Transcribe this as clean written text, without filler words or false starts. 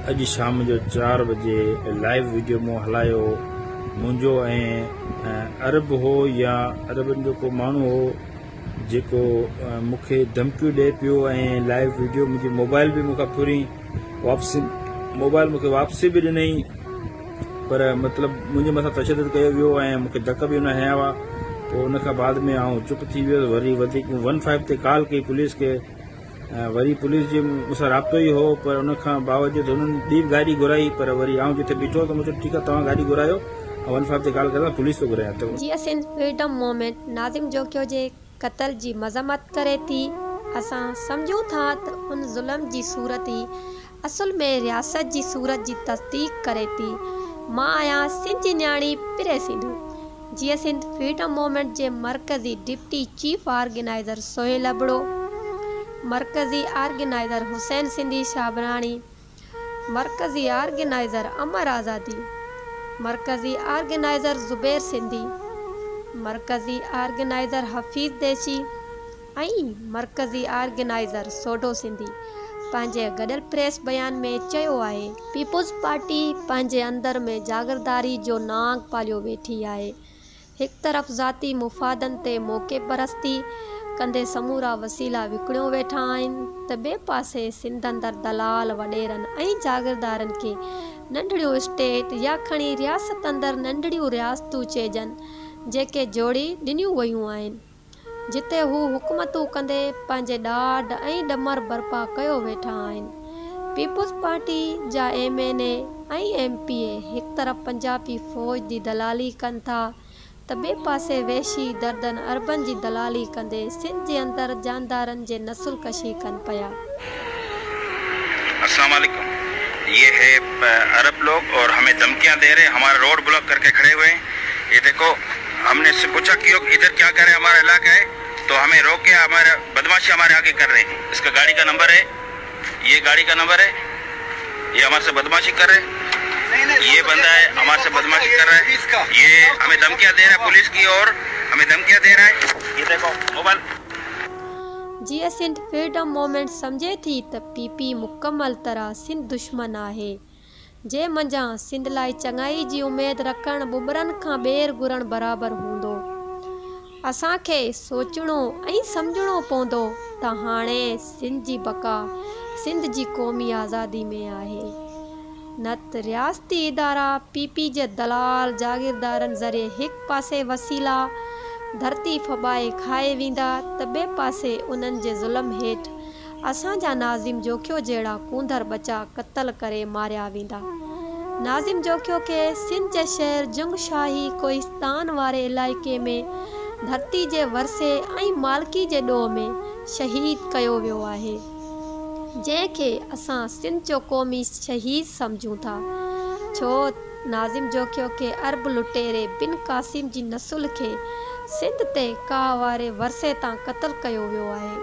अज शाम जो 4 बजे लाइव वीडियो मूं हलायो मुंहिंजो अरब हो या अरबन जो को माण्हू हो जेको मूंखे धमकियूं ॾिए पियो ऐं लाइव वीडियो मुंहिंजी मोबाइल बि मूंखां पूरी वापसी मोबाइल मूंखे वापसी बि ॾिनई पर मतिलबु मुंहिंजे मथां तशदुद कयो वियो ऐं मूंखे धक बि हुन हया हुआ। पोइ उन खां बाद में आउं चुप थी वियुसि। वरी वधीक 15 ते कॉल कई पुलिस खे। वरी पुलिस जे मूंसां राब्तो ई हो पर उन खां बावजूद हुननि ॿी गाॾी घुराई पर वरी आउं जिथे बीठो त मूं चयो ठीकु आहे तव्हां गाॾी घुरायो ऐं 15 ते कॉल करे पुलिस तो घुरायां। त जीअं सिंध फ्रीडम मूवमेंट नाज़िम जोकियो जे क़त्ल जी मज़म्मत करे थी, असां सम्झूं था त उन ज़ुल्म जी सूरत ई असुल में रियासत जी सूरत जी तस्दीक करे थी। मां आहियां सिंध जी न्याणी पिरे सिंधु। जीअं सिंध फ्रीडम मूवमेंट जे मरकज़ी deputy chief organiser Sohail Abro, मरकज़ी ऑर्गेनाइज़र हुसैन सिंधी शाबराणी, मरकज़ी ऑर्गेनाइज़र अमर आज़ादी, मरकज़ी ऑर्गेनाइज़र ज़ुबैर सिंधी, मरकज़ी ऑर्गेनाइज़र हफ़ीज़ देशी ऐं मरकज़ी ऑर्गेनाइज़र सोडो सिंधी पंहिंजे गॾियल प्रेस बयान में चयो आहे, पीपुल्स पार्टी पंहिंजे अंदर में जागीरदारी जो नांग पालियो वेठी आहे। हिक तरफ़ ज़ाती मुफ़ादनि ते मौक़े परस्ती कंदे समूरा वसीला विकिणियो वेठा आहिनि त ॿिए पासे सिंध अंदर दलाल वॾेरनि ऐं जागीरदारनि खे नंढड़ियूं स्टेट या खणी रियासत अंदर नंढड़ियूं रियासतूं चइजनि जेके जोड़ी ॾिनियूं वयूं आहिनि, जिते हू हुकूमतूं कंदे पंहिंजे ॾाढ ऐं ॾमर बर्पा कयो वेठा आहिनि। पीपुल्स पार्टी जा MNA ऐं MPA हिक तरफ़ पंजाबी फ़ौज जी दलाली कनि था त ॿिए पासे वेशी दर्दन अरबन जी दलाली कंदे सिंध जे अंदर जानदारनि जे नस्ल कशी कनि पिया। अस्सलाम वालेकुम। ये है अरब लोग और हमें धमकियां दे रहे, हमारा रोड ब्लॉक करके खड़े हुए हैं। ये देखो, हमने इससे पूछा कि इधर क्या करे, हमारा इलाका है, तो हमें रोक के हमारे बदमाशी हमारे आगे कर रहे हैं। इसका गाड़ी का नंबर है, ये गाड़ी का नंबर है, ये हमारे से बदमाशी कर रहे हैं। ये बंदा है हमारे से बदमाशी कर रहा है, ये हमें धमकियां दे रहा है, पुलिस की और हमें धमकियां दे रहा है। ये देखो मोबाइल। जीअं सिंध फ्रीडम मूवमेंट सम्झे थी त PP मुकमल तरह सिंध दुश्मन आहे, जे मंझां सिंध लाइ चङाई जी उमेद रखण बुबरनि खां ॿेर घुरण बराबरि हूंदो। असांखे सोचणो ऐं सम्झणो पवंदो त हाणे सिंध जी बका सिंध जी क़ौमी आज़ादी में आहे, न त रियासती इदारा PP जे दलाल जागीरदारनि ज़रिए हिक पासे वसीला धरती फबाए खाए वेंदा त ॿिए पासे उन्हनि जे ज़ुल्म हेठि असांजा नाज़िम जोखियो जहिड़ा कूंदर बचा क़त्ल करे मारिया वेंदा। नाज़िम जोखियो खे सिंध जे शहर जुंगशाही कोहिस्तान वारे इलाइक़े में धरती जे वरसे ऐं मालिकी जे ॾोह में शहीद कयो वियो आहे, जंहिंखे असां सिंध जो क़ौमी शहीद सम्झूं था, छो नाज़िम जोखियो खे अरब लुटेरे बिन कासिम जी नसुल खे सिंध ते काह वारे वरसे तां क़त्ल कयो वियो आहे।